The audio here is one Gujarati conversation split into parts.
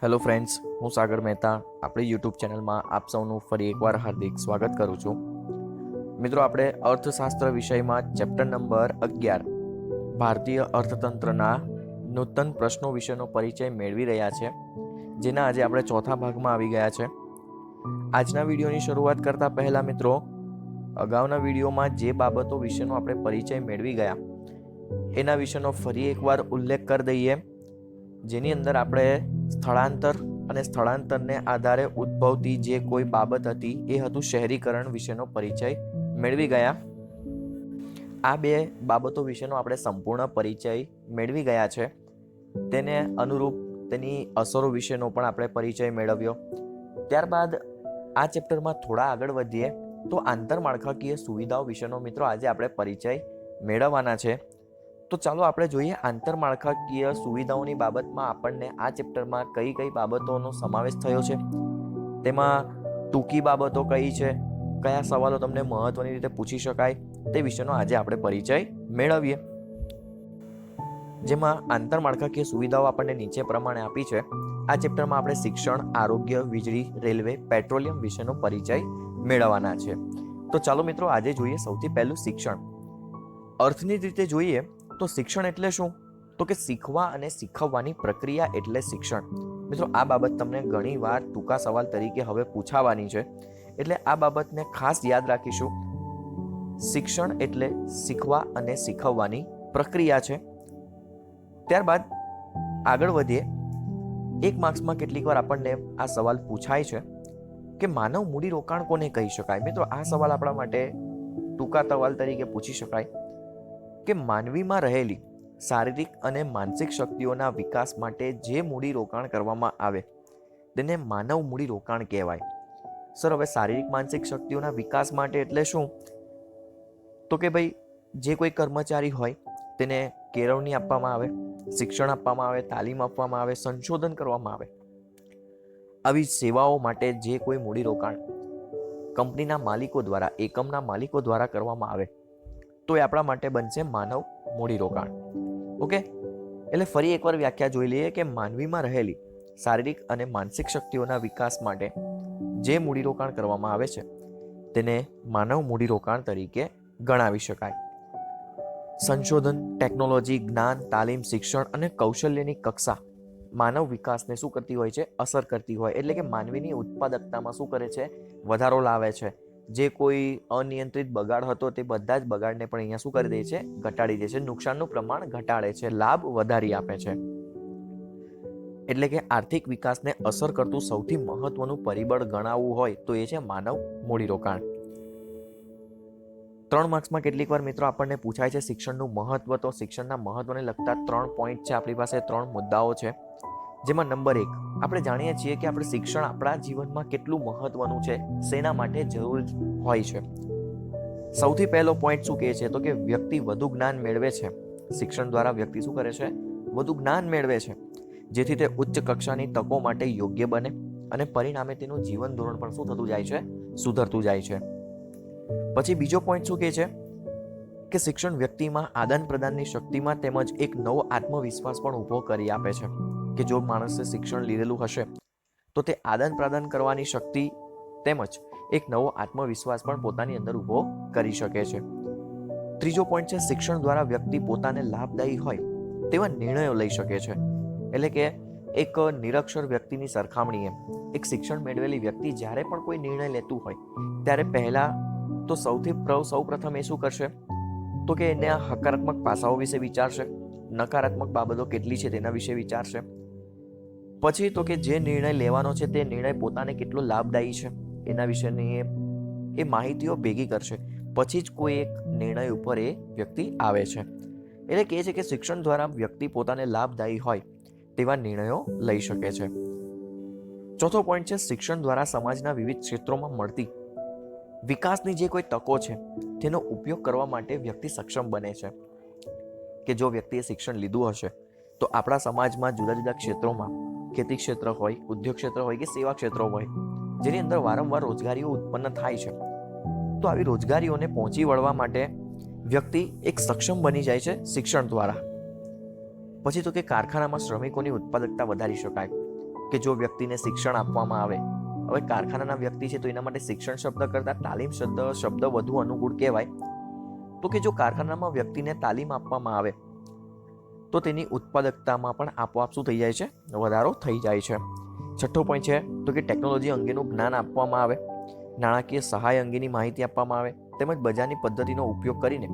હેલો ફ્રેન્ડ્સ, હું સાગર મહેતા આપણી યુટ્યુબ ચેનલમાં આપ સૌનું ફરી એકવાર હાર્દિક સ્વાગત કરું છું. મિત્રો, આપણે અર્થશાસ્ત્ર વિષયમાં ચેપ્ટર નંબર 11 ભારતીય અર્થતંત્રના નૂતન પ્રશ્નો વિશેનો પરિચય મેળવી રહ્યા છે, જેના આજે આપણે ચોથા ભાગમાં આવી ગયા છે. આજના વિડીયોની શરૂઆત કરતા પહેલા મિત્રો, અગાઉના વિડીયોમાં જે બાબતો વિશેનો આપણે પરિચય મેળવી ગયા એના વિશેનો ફરી એકવાર ઉલ્લેખ કરી દઈએ, જેની અંદર આપણે સ્થળાંતર અને સ્થળાંતરને આધારે ઉદ્ભવતી જે કોઈ બાબત હતી એ હતું શહેરીકરણ વિશેનો પરિચય મેળવી ગયા. આ બે બાબતો વિશેનો આપણે સંપૂર્ણ પરિચય મેળવી ગયા છે. તેને અનુરૂપ તેની અસરો વિશેનો પણ આપણે પરિચય મેળવ્યો. ત્યારબાદ આ ચેપ્ટરમાં થોડા આગળ વધીએ તો આંતરમાળખાકીય સુવિધાઓ વિશેનો મિત્રો આજે આપણે પરિચય મેળવવાના છે. તો ચાલો આપણે જોઈએ આંતરમાળખાકીય સુવિધાઓની બાબતમાં આપણને આ ચેપ્ટરમાં કઈ કઈ બાબતોનો સમાવેશ થયો છે, તેમાં ટૂંકી બાબતો કઈ છે, કયા સવાલો તમને મહત્વની રીતે પૂછી શકાય તે વિશેનો આજે આપણે પરિચય મેળવીએ. જેમાં આંતરમાળખાકીય સુવિધાઓ આપણને નીચે પ્રમાણે આપી છે. આ ચેપ્ટરમાં આપણે શિક્ષણ, આરોગ્ય, વીજળી, રેલવે, પેટ્રોલિયમ વિશેનો પરિચય મેળવવાના છે. તો ચાલો મિત્રો આજે જોઈએ સૌથી પહેલું શિક્ષણ. અર્થની રીતે જોઈએ તો શિક્ષણ એટલે શું? તો કે શીખવા અને શીખવવાની પ્રક્રિયા એટલે શિક્ષણ. મિત્રો, આ બાબત તમને ઘણી વાર ટૂંકા સવાલ તરીકે હવે પૂછાવાની છે, એટલે આ બાબતને ખાસ યાદ રાખીશું. શિક્ષણ એટલે શીખવા અને શીખવવાની પ્રક્રિયા છે. ત્યારબાદ આગળ વધીએ. એક માર્ક્સમાં કેટલીક વાર આપણને આ સવાલ પૂછાય છે કે માનવ મૂડી રોકાણ કોને કહી શકાય? મિત્રો, આ સવાલ આપણા માટે ટૂંકા સવાલ તરીકે પૂછી શકાય કે માનવીમાં રહેલી શારીરિક અને માનસિક શક્તિઓના વિકાસ માટે જે મૂડી રોકાણ કરવામાં આવે તેને માનવ મૂડી રોકાણ કહેવાય. સર, હવે શારીરિક માનસિક શક્તિઓના વિકાસ માટે એટલે શું? તો કે ભાઈ, જે કોઈ કર્મચારી હોય તેને કેળવણી આપવામાં આવે, શિક્ષણ આપવામાં આવે, તાલીમ આપવામાં આવે, સંશોધન કરવામાં આવે. આવી સેવાઓ માટે જે કોઈ મૂડી રોકાણ કંપનીના માલિકો દ્વારા, એકમના માલિકો દ્વારા કરવામાં આવે તો એ આપણા માટે બનશે માનવ મૂડી રોકાણ. ઓકે, એટલે ફરી એકવાર વ્યાખ્યા જોઈ લઈએ કે માનવીમાં રહેલી શારીરિક અને માનસિક શક્તિઓના વિકાસ માટે જે મૂડી રોકાણ કરવામાં આવે છે તેને માનવ મૂડી રોકાણ તરીકે ગણાવી શકાય. સંશોધન, ટેકનોલોજી, જ્ઞાન, તાલીમ, શિક્ષણ અને કૌશલ્યની કક્ષા માનવ વિકાસને શું કરતી હોય છે? અસર કરતી હોય. એટલે કે માનવીની ઉત્પાદકતામાં શું કરે છે? વધારો લાવે છે. જે કોઈ અનિયંત્રિત બગાડ હતો તે બધા જ બગાડને પણ અહીંયા શું કરી દે છે? ઘટાડી દે છે. નુકસાનનું પ્રમાણ ઘટાડે છે, લાભ વધારી આપે છે. એટલે કે આર્થિક વિકાસને અસર કરતું સૌથી મહત્વનું પરિબળ ગણાવવું હોય તો એ છે માનવ મૂડીરોકાણ. 3 માર્ક્સમાં કેટલીક વાર મિત્રો આપણને પૂછાય છે શિક્ષણનું મહત્વ. તો શિક્ષણના મહત્વને લગતા 3 પોઈન્ટ છે. આપણી પાસે 3 મુદ્દાઓ છે. જેમાં નંબર 1, આપણે જાણીએ છીએ કે આપણે શિક્ષણ આપણા જીવનમાં કેટલું મહત્વનું છે, શેના માટે જરૂર હોય છે. સૌથી પહેલો પોઈન્ટ શું કહે છે? તો કે વ્યક્તિ વધુ જ્ઞાન મેળવે છે. શિક્ષણ દ્વારા વ્યક્તિ શું કરે છે? વધુ જ્ઞાન મેળવે છે, જેથી તે ઉચ્ચ કક્ષાની તકો માટે યોગ્ય બને અને પરિણામે તેનું જીવન ધોરણ પણ શું થતું જાય છે? સુધરતું જાય છે. પછી બીજો પોઈન્ટ શું કહે છે કે શિક્ષણ વ્યક્તિમાં આદાન પ્રદાનની શક્તિમાં તેમજ એક નવો આત્મવિશ્વાસ પણ ઊભો કરી આપે છે. કે જો માણસે શિક્ષણ લીધેલું હશે તો તે આદાન પ્રદાન કરવાની શક્તિ તેમજ એક નવો આત્મવિશ્વાસ પણ પોતાની અંદર ઊભો કરી શકે છે. ત્રીજો પોઈન્ટ છે શિક્ષણ દ્વારા વ્યક્તિ પોતાને લાભદાયી હોય તેવા નિર્ણયો લઈ શકે છે. એટલે કે એક નિરક્ષર વ્યક્તિની સરખામણીએ એક શિક્ષણ મેળવેલી વ્યક્તિ જ્યારે પણ કોઈ નિર્ણય લેતું હોય ત્યારે પહેલા તો સૌ પ્રથમ એ શું કરશે? તો કે એને હકારાત્મક પાસાઓ વિશે વિચારશે, નકારાત્મક બાબતો કેટલી છે તેના વિશે વિચારશે. પછી તો કે જે નિર્ણય લેવાનો છે તે નિર્ણય પોતાને કેટલો લાભદાયી છે એના વિશેની એ માહિતીઓ ભેગી કરશે. પછી જ કોઈ એક નિર્ણય ઉપર એ વ્યક્તિ આવે છે. એટલે કહે છે કે શિક્ષણ દ્વારા વ્યક્તિ પોતાને લાભદાયી હોય તેવા નિર્ણયો લઈ શકે છે. ચોથો પોઈન્ટ છે શિક્ષણ દ્વારા સમાજના વિવિધ ક્ષેત્રોમાં મળતી વિકાસની જે કોઈ તકો છે તેનો ઉપયોગ કરવા માટે વ્યક્તિ સક્ષમ બને છે. કે જો વ્યક્તિએ શિક્ષણ લીધું હશે તો આપણા સમાજમાં જુદા જુદા ક્ષેત્રોમાં, ખેતી ક્ષેત્ર હોય, ઉદ્યોગ ક્ષેત્ર હોય કે સેવા ક્ષેત્રો હોય, જેની અંદર વારંવાર રોજગારીઓ ઉત્પન્ન થાય છે, તો આવી રોજગારીઓને પહોંચી વળવા માટે વ્યક્તિ એક સક્ષમ બની જાય છે શિક્ષણ દ્વારા. પછી તો કે કારખાનામાં શ્રમિકોની ઉત્પાદકતા વધારી શકાય. કે જો વ્યક્તિને શિક્ષણ આપવામાં આવે, હવે કારખાનાના વ્યક્તિ છે તો એના માટે શિક્ષણ શબ્દ કરતાં તાલીમ શબ્દ વધુ અનુકૂળ કહેવાય. તો કે જો કારખાનામાં વ્યક્તિને તાલીમ આપવામાં આવે તો તેની ઉત્પાદકતામાં પણ આપોઆપ શું થઈ જાય છે? વધારો થઈ જાય છે. છઠ્ઠો પોઈન્ટ છે તો કે ટેકનોલોજી અંગેનું જ્ઞાન આપવામાં આવે, નાણાકીય સહાય અંગેની માહિતી આપવામાં આવે, તેમજ બજારની પદ્ધતિનો ઉપયોગ કરીને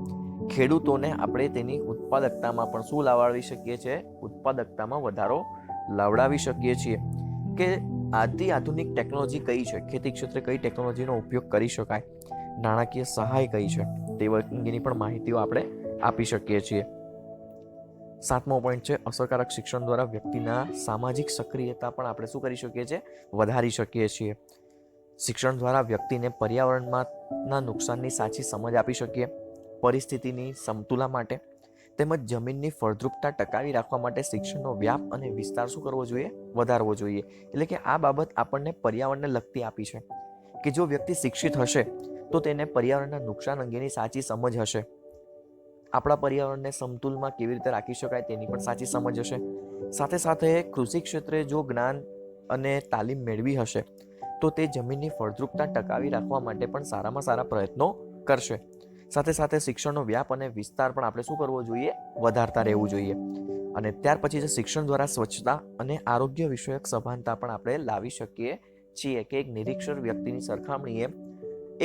ખેડૂતોને આપણે તેની ઉત્પાદકતામાં પણ શું લાવડાવી શકીએ છીએ? ઉત્પાદકતામાં વધારો લાવડાવી શકીએ છીએ. કે આથી આધુનિક ટેકનોલોજી કઈ છે, ખેતી ક્ષેત્રે કઈ ટેકનોલોજીનો ઉપયોગ કરી શકાય, નાણાકીય સહાય કઈ છે, તે અંગેની પણ માહિતીઓ આપણે આપી શકીએ છીએ. સાતમો પોઈન્ટ છે અસરકારક શિક્ષણ દ્વારા વ્યક્તિના સામાજિક સક્રિયતા પણ આપણે શું કરી શકીએ છીએ? વધારી શકીએ છીએ. શિક્ષણ દ્વારા વ્યક્તિને પર્યાવરણના નુકસાનની સાચી સમજ આપી શકીએ, પરિસ્થિતિની સમતુલા માટે તેમજ જમીનની ફળદ્રુપતા ટકાવી રાખવા માટે શિક્ષણનો વ્યાપ અને વિસ્તાર શું કરવો જોઈએ? વધારવો જોઈએ. એટલે કે આ બાબત આપણને પર્યાવરણને લગતી આપી છે કે જો વ્યક્તિ શિક્ષિત હશે તો તેને પર્યાવરણના નુકસાન અંગેની સાચી સમજ હશે, આપણા પર્યાવરણને સમતુલમાં કેવી રીતે રાખી શકાય તેની પણ સાચી સમજ હશે. સાથે સાથે કૃષિ ક્ષેત્રે જો જ્ઞાન અને તાલીમ મેળવી હશે તો તે જમીનની ફળદ્રુપતા ટકાવી રાખવા માટે પણ સારામાં સારા પ્રયત્નો કરશે. સાથે સાથે શિક્ષણનો વ્યાપ અને વિસ્તાર પણ આપણે શું કરવો જોઈએ? વધારતા રહેવું જોઈએ. અને ત્યાર પછી શિક્ષણ દ્વારા સ્વચ્છતા અને આરોગ્ય વિષયક સભાનતા પણ આપણે લાવી શકીએ છીએ કે એક નિરીક્ષર વ્યક્તિની સરખામણીએ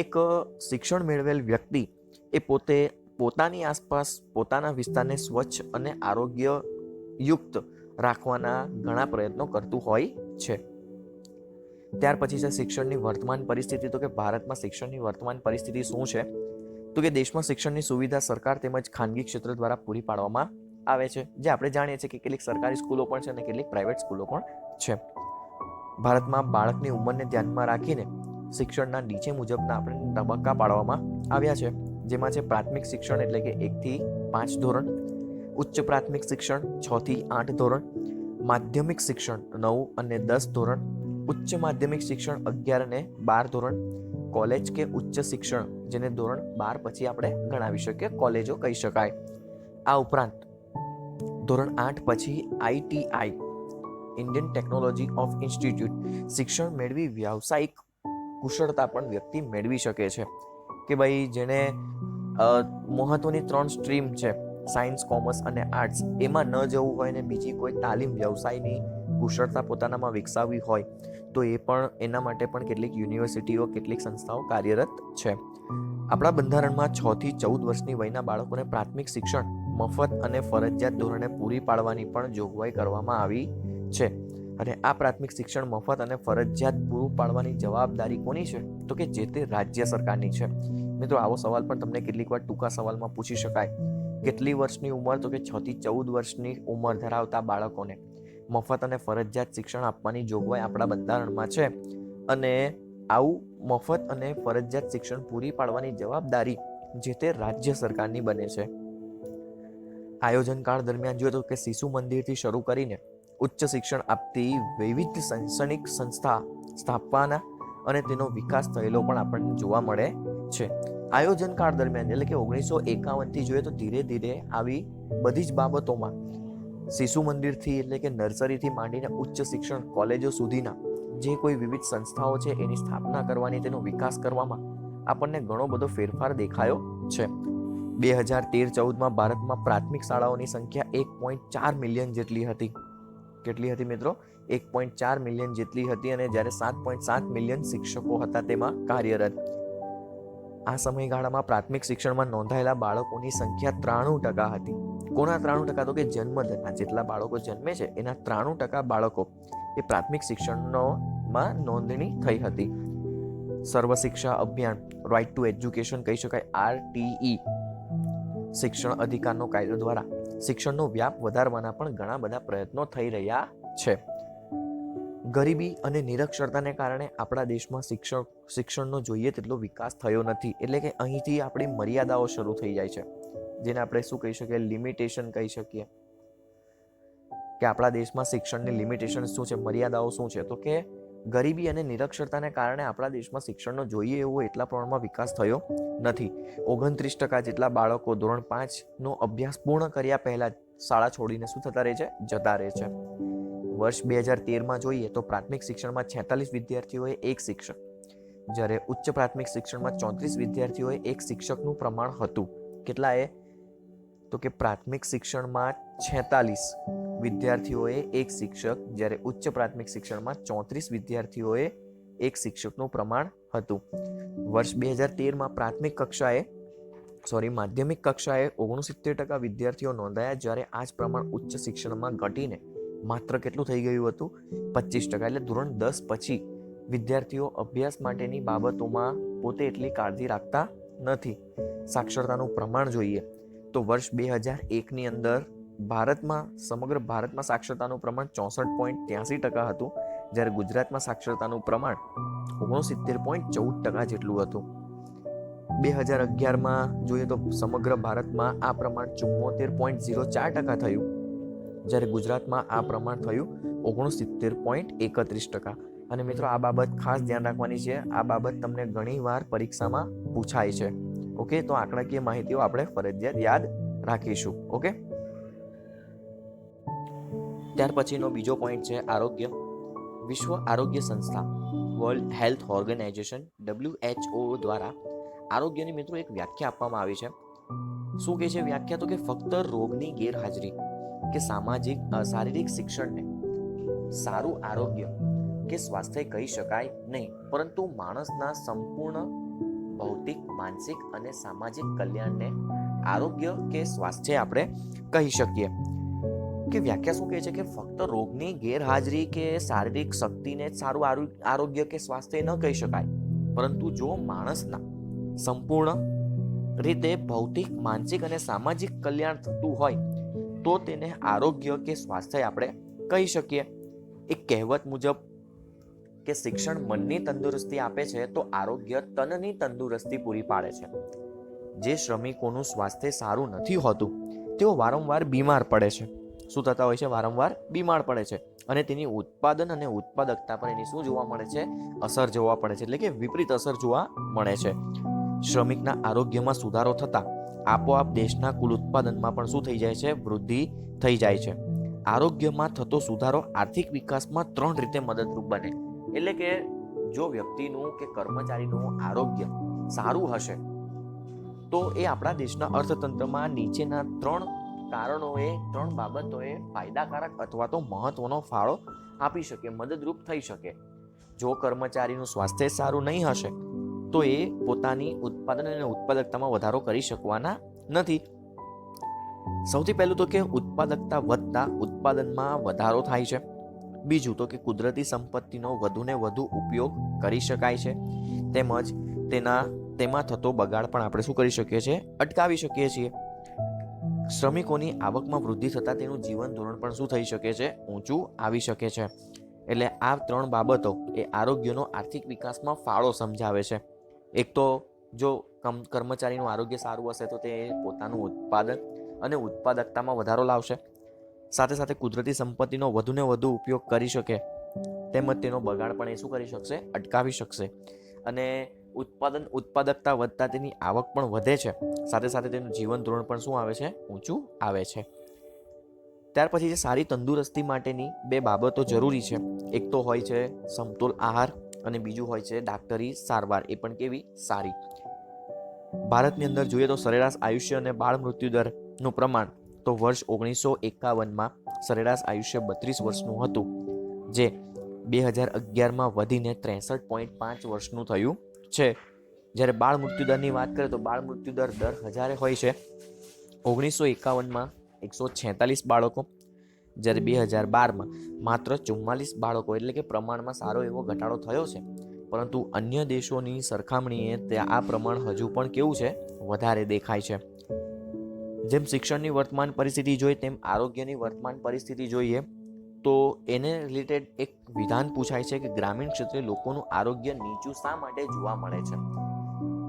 એક શિક્ષણ મેળવેલ વ્યક્તિ એ પોતાની આસપાસ પોતાના વિસ્તારને સ્વચ્છ અને આરોગ્યયુક્ત રાખવાના ઘણા પ્રયત્નો કરતું હોય છે. ત્યાર પછી છે શિક્ષણની વર્તમાન પરિસ્થિતિ. તો કે ભારતમાં શિક્ષણની વર્તમાન પરિસ્થિતિ શું છે? તો કે દેશમાં શિક્ષણની સુવિધા સરકાર તેમજ ખાનગી ક્ષેત્ર દ્વારા પૂરી પાડવામાં આવે છે. જે આપણે જાણીએ છીએ કે કેટલીક સરકારી સ્કૂલો પણ છે અને કેટલીક પ્રાઇવેટ સ્કૂલો પણ છે. ભારતમાં બાળકની ઉંમરને ધ્યાનમાં રાખીને શિક્ષણના નીચે મુજબના આપણે તબક્કા પાડવામાં આવ્યા છે. જેમાં છે પ્રાથમિક શિક્ષણ એટલે કે 1 થી 5 ધોરણ, ઉચ્ચ પ્રાથમિક શિક્ષણ 6 થી 8 ધોરણ, માધ્યમિક શિક્ષણ 9 અને 10 ધોરણ, ઉચ્ચ માધ્યમિક શિક્ષણ 11 અને 12 ધોરણ, કોલેજ કે ઉચ્ચ શિક્ષણ જેને ધોરણ 12 પછી આપણે ગણાવી શકીએ, કોલેજો કહી શકાય. આ ઉપરાંત ધોરણ 8 પછી ITI Indian technology of institute શિક્ષણ મેળવી વ્યાવસાયિક કુશળતા પણ વ્યક્તિ મેળવી શકે છે. કે ભાઈ જેને મહત્વની 3 સ્ટ્રીમ છે સાયન્સ, કોમર્સ અને આર્ટ્સ, એમાં ન જવું હોય ને બીજી કોઈ તાલીમ વ્યવસાયની કુશળતા પોતાનામાં વિકસાવવી હોય તો એ પણ એના માટે પણ કેટલીક યુનિવર્સિટીઓ, કેટલીક સંસ્થાઓ કાર્યરત છે. આપણા બંધારણમાં 6 થી 14 વર્ષની વયના બાળકોને પ્રાથમિક શિક્ષણ મફત અને ફરજિયાત ધોરણે પૂરી પાડવાની પણ જોગવાઈ કરવામાં આવી છે. અને આ પ્રાથમિક શિક્ષણ મફત અને ફરજિયાત પૂરું પાડવાની જવાબદારી કોની છે? તો કે જે તે રાજ્ય સરકારની છે. મિત્રો, આવો સવાલ પણ તમને કેટલીક વાર ટૂંકા સવાલમાં પૂછી શકાય. કેટલી વર્ષની ઉંમર? તો કે 6 થી 14 વર્ષની ઉંમર ધરાવતા બાળકોને મફત અને ફરજિયાત શિક્ષણ આપવાની જોગવાઈ આપણા બંધારણમાં છે. અને આવું મફત અને ફરજિયાત શિક્ષણ પૂરી પાડવાની જવાબદારી જે તે રાજ્ય સરકારની બને છે. આયોજન કાળ દરમિયાન જોઈએ તો કે શિશુ મંદિરથી શરૂ કરીને ઉચ્ચ શિક્ષણ આપતી વિવિધ શૈક્ષણિક સંસ્થા સ્થાપવાના અને તેનો વિકાસ થયેલો પણ આપણને જોવા મળે છે. આયોજન કાળ દરમિયાન એટલે કે 1951 થી જોઈએ તો ધીરે ધીરે આવી બધી જ બાબતોમાં શિશુ મંદિરથી એટલે કે નર્સરીથી માંડીને ઉચ્ચ શિક્ષણ કોલેજો સુધીના જે કોઈ વિવિધ સંસ્થાઓ છે એની સ્થાપના કરવાની, તેનો વિકાસ કરવામાં આપણને ઘણો બધો ફેરફાર દેખાયો છે. 2013-14માં ભારતમાં પ્રાથમિક શાળાઓની સંખ્યા 1.4 મિલિયન જેટલી હતી. કેટલી હતી મિત્રો? 1.4 મિલિયન જેટલી હતી. અને જ્યારે 7.7 મિલિયન શિક્ષકો હતા તેમાં કાર્યરત. આ સમયગાળામાં પ્રાથમિક શિક્ષણમાં નોંધાયેલા બાળકોની સંખ્યા 93% હતી. કોના 93%? તો કે જન્મદરના જેટલા બાળકો જન્મે છે એના 93% બાળકો એ પ્રાથમિક શિક્ષણમાં નોંધણી થઈ હતી. Sarva Shiksha Abhiyan, right to education કહી શકાય, RTE શિક્ષણ અધિકારનો કાયદો દ્વારા શિક્ષણનો વ્યાપ વધારવાના પણ ઘણા બધા પ્રયત્નો થઈ રહ્યા છે. ગરીબી અને નિરક્ષરતાને કારણે આપણા દેશમાં શિક્ષણનો જોઈએ તેટલો વિકાસ થયો નથી. એટલે કે અહીંથી આપણી મર્યાદાઓ શરૂ થઈ જાય છે, જેને આપણે શું કહી શકીએ? લિમિટેશન કહી શકીએ. કે આપણા દેશમાં શિક્ષણની લિમિટેશન શું છે, મર્યાદાઓ શું છે? તો કે ગરીબી અને નિરક્ષરતાને કારણે આપણા દેશમાં શિક્ષણનો જોઈએ એવો એટલા પ્રમાણમાં વિકાસ થયો નથી. 29% જેટલા બાળકો ધોરણ 5 નો અભ્યાસ પૂર્ણ કર્યા પહેલા શાળા છોડીને શું થતા રહે છે? જતા રહે છે. વર્ષ 2013માં જોઈએ તો પ્રાથમિક શિક્ષણમાં 46 વિદ્યાર્થીઓએ એક શિક્ષક, જ્યારે ઉચ્ચ પ્રાથમિક શિક્ષણમાં 34 વિદ્યાર્થીઓએ એક શિક્ષકનું પ્રમાણ હતું. કેટલાએ? તો કે પ્રાથમિક શિક્ષણમાં 46 વિદ્યાર્થીઓએ એક શિક્ષક, જ્યારે ઉચ્ચ પ્રાથમિક શિક્ષણમાં 34 વિદ્યાર્થીઓએ એક શિક્ષકનું પ્રમાણ હતું. વર્ષ 2013માં માધ્યમિક કક્ષાએ 69% વિદ્યાર્થીઓ નોંધાયા, જ્યારે આ જ પ્રમાણ ઉચ્ચ શિક્ષણમાં ઘટીને માત્ર કેટલું થઈ ગયું હતું? 25%. એટલે ધોરણ 10 પછી વિદ્યાર્થીઓ અભ્યાસ માટેની બાબતોમાં પોતે એટલી કાળજી રાખતા નથી. સાક્ષરતાનું પ્રમાણ જોઈએ તો વર્ષ 2001ની અંદર સમગ્ર ભારતમાં સાક્ષરતાનું પ્રમાણ 64.83% હતું, જ્યારે ગુજરાતમાં સાક્ષરતાનું પ્રમાણ 69.14% જેટલું હતું. 2011માં જોઈએ તો સમગ્ર ભારતમાં આ પ્રમાણ 74.04% થયું, જ્યારે ગુજરાતમાં આ પ્રમાણ થયું 69.31%. અને મિત્રો, આ બાબત ખાસ ધ્યાન રાખવાની છે. આ બાબત તમને ઘણી વાર પરીક્ષામાં પૂછાય છે. ઓકે, તો આંકડાકીય માહિતીઓ આપણે ફરજિયાત યાદ રાખીશું. ઓકે, ત્યાર પછીનો બીજો પોઈન્ટ છે આરોગ્ય. વિશ્વ આરોગ્ય સંસ્થા વર્લ્ડ હેલ્થ ઓર્ગેનાઇઝેશન WHO દ્વારા આરોગ્યની મિત્રો એક વ્યાખ્યા આપવામાં આવી છે. શું કહે છે વ્યાખ્યા? તો કે ફક્ત રોગની ગેરહાજરી કે શારીરિક શિક્ષણને સારું આરોગ્ય કે સ્વાસ્થ્ય કહી શકાય નહીં, પરંતુ માણસના સંપૂર્ણ ભૌતિક, માનસિક અને સામાજિક કલ્યાણને આરોગ્ય કે સ્વાસ્થ્ય આપણે કહી શકીએ. કે વ્યાખ્યા શું કહે છે કે ફક્ત રોગની ગેરહાજરી કે શારીરિક શક્તિને સારું આરોગ્ય કે સ્વાસ્થ્ય ન કહી શકાય, પરંતુ જો માણસના સંપૂર્ણ રીતે ભૌતિક, માનસિક અને સામાજિક કલ્યાણ થતું હોય તો તેને આરોગ્ય કે સ્વાસ્થ્ય આપણે કહી શકીએ. એક કહેવત મુજબ કે શિક્ષણ મનની તંદુરસ્તી આપે છે તો આરોગ્ય તનની તંદુરસ્તી પૂરી પાડે છે. જે શ્રમિકોનું સ્વાસ્થ્ય સારું નથી હોતું તેઓ વારંવાર બીમાર પડે છે. શું થતા હોય છે? વારંવાર બીમાર પડે છે, અને તેની ઉત્પાદન અને ઉત્પાદકતા પર એની શું જોવા મળે છે? અસર જોવા પડે છે, એટલે કે વિપરીત અસર જોવા મળે છે. શ્રમિકના આરોગ્યમાં સુધારો થતા આપોઆપ દેશના કુલ ઉત્પાદનમાં પણ શું થઈ જાય છે? વૃદ્ધિ થઈ જાય છે. આરોગ્યમાં થતો સુધારો આર્થિક વિકાસમાં 3 રીતે મદદરૂપ બને. એટલે કે જો વ્યક્તિનું કે કર્મચારીનું આરોગ્ય સારું હશે તો એ આપણા દેશના અર્થતંત્રમાં નીચેના 3 કારણોએ, 3 બાબતોએ ફાયદાકારક અથવા તો મહત્વનો ફાળો આપી શકે, મદદરૂપ થઈ શકે. જો કર્મચારીનું સ્વાસ્થ્ય સારું નહીં હશે તો એ પોતાની ઉત્પાદન અને ઉત્પાદકતામાં વધારો કરી શકવાના નથી. સૌથી પહેલું તો કે ઉત્પાદકતા વધતા ઉત્પાદનમાં વધારો થાય છે. બીજું તો કે કુદરતી સંપત્તિનો વધુને વધુ ઉપયોગ કરી શકાય છે, તેમજ તેમાં થતો બગાડ પણ આપણે શું કરી શકીએ છીએ? અટકાવી શકીએ છીએ. શ્રમિકોની આવકમાં વૃદ્ધિ થતાં તેનું જીવન ધોરણ પણ શું થઈ શકે છે? ઊંચું આવી શકે છે. એટલે આ 3 બાબતો એ આરોગ્યનો આર્થિક વિકાસમાં ફાળો સમજાવે છે. એક તો જો કર્મચારીનું આરોગ્ય સારું હશે તો તે પોતાનું ઉત્પાદન અને ઉત્પાદકતામાં વધારો લાવશે, સાથે સાથે કુદરતી સંપત્તિનો વધુને વધુ ઉપયોગ કરી શકે, તેમજ તેનો બગાડ પણ એ શું કરી શકશે? અટકાવી શકશે. અને ઉત્પાદકતા વધતા તેની આવક પણ વધે છે, સાથે સાથે તેનું જીવન ધોરણ પણ શું આવે છે? ઊંચું આવે છે. ત્યાર પછી જે સારી તંદુરસ્તી માટેની 2 બાબતો જરૂરી છે. એક તો હોય છે સમતોલ આહાર અને બીજું હોય છે ડાક્ટરી સારવાર, એ પણ કેવી? સારી. ભારતની અંદર જોઈએ તો સરેરાશ આયુષ્ય અને બાળ મૃત્યુ દરનું પ્રમાણ તો વર્ષ 1951માં સરેરાશ આયુષ્ય 32 વર્ષનું હતું, જે 2011માં વધીને 63.5 વર્ષનું થયું છે. જ્યારે બાળ મૃત્યુદરની વાત કરીએ તો બાળ મૃત્યુદર દર 1000 હોય છે. 1951માં 146 બાળકો, જ્યારે 2012માં માત્ર 44 બાળકો, એટલે કે પ્રમાણમાં સારો એવો ઘટાડો થયો છે. પરંતુ અન્ય દેશોની સરખામણીએ આ પ્રમાણ હજુ પણ કેવું છે? વધારે દેખાય છે. જેમ શિક્ષણની વર્તમાન પરિસ્થિતિ જોઈએ તેમ આરોગ્યની વર્તમાન પરિસ્થિતિ જોઈએ તો એને રિલેટેડ એક વિધાન પૂછાય છે કે ગ્રામીણ ક્ષેત્રે લોકોનું આરોગ્ય નીચું શા માટે જોવા મળે છે?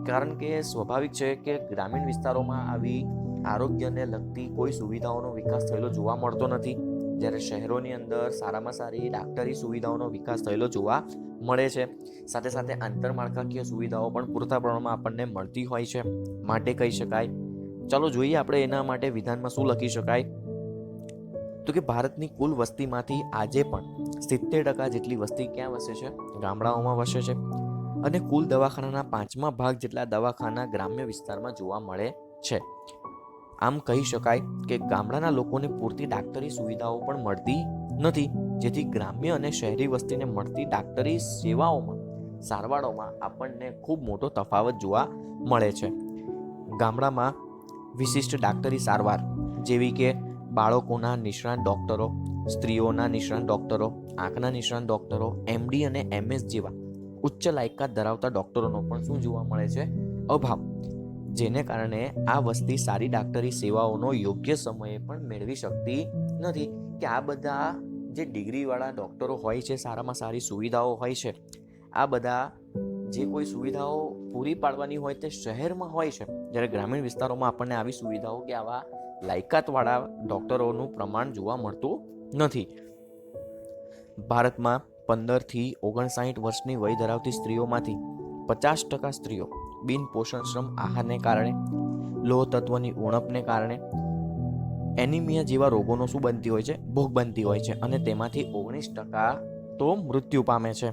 કારણ કે સ્વાભાવિક છે કે ગ્રામીણ વિસ્તારોમાં આવી આરોગ્યને લગતી કોઈ સુવિધાઓનો વિકાસ થયેલો જોવા મળતો નથી, જ્યારે શહેરોની અંદર સારામાં સારી ડાક્ટરી સુવિધાઓનો વિકાસ થયેલો જોવા મળે છે. સાથે સાથે આંતરમાળખાકીય સુવિધાઓ પણ પૂરતા પ્રમાણમાં આપણને મળતી હોય છે, માટે કહી શકાય. ચાલો જોઈએ આપણે એના માટે વિધાનમાં શું લખી શકાય. તો કે ભારતની કુલ વસ્તીમાંથી આજે પણ 70% જેટલી વસ્તી ક્યાં વસે છે? ગામડાઓમાં વસે છે. અને કુલ દવાખાનાના 5મા ભાગ જેટલા દવાખાના ગ્રામ્ય વિસ્તારમાં જોવા મળે છે. આમ કહી શકાય કે ગામડાના લોકોને પૂરતી ડાક્ટરી સુવિધાઓ પણ મળતી નથી, જેથી ગ્રામ્ય અને શહેરી વસ્તીને મળતી ડાક્ટરી સેવાઓમાં, સારવારોમાં આપણને ખૂબ મોટો તફાવત જોવા મળે છે. ગામડામાં વિશિષ્ટ ડાક્ટરી સારવાર જેવી કે બાળકોના નિષ્ણાત ડોક્ટરો, સ્ત્રીઓના નિષ્ણાત ડોક્ટરો, આંખના નિષ્ણાત ડોક્ટરો, MD અને MS જેવા ઉચ્ચ લાયકાત ધરાવતા ડોક્ટરોનો પણ શું જોવા મળે છે? અભાવ. જેને કારણે આ વસ્તી સારી ડાક્ટરી સેવાઓનો યોગ્ય સમયે પણ મેળવી શકતી નથી. કે આ બધા જે ડિગ્રીવાળા ડોક્ટરો હોય છે, સારામાં સારી સુવિધાઓ હોય છે, આ બધા જે કોઈ સુવિધાઓ પૂરી પાડવાની હોય તે શહેરમાં હોય છે, જ્યારે ગ્રામીણ વિસ્તારોમાં આપણને આવી સુવિધાઓ કે આવા લાયકાતવાળા ડોક્ટરોનું પ્રમાણ જોવા મળતું નથી. ભારતમાં 15 થી 59 વર્ષની વય ધરાવતી સ્ત્રીઓમાંથી 50% સ્ત્રીઓ બિન પોષણક્ષમ આહારને કારણે, લોહ તત્વની ઉણપને કારણે, એનિમિયા જેવા રોગોનો શું બનતી હોય છે? ભોગ બનતી હોય છે. અને તેમાંથી 19% તો મૃત્યુ પામે છે.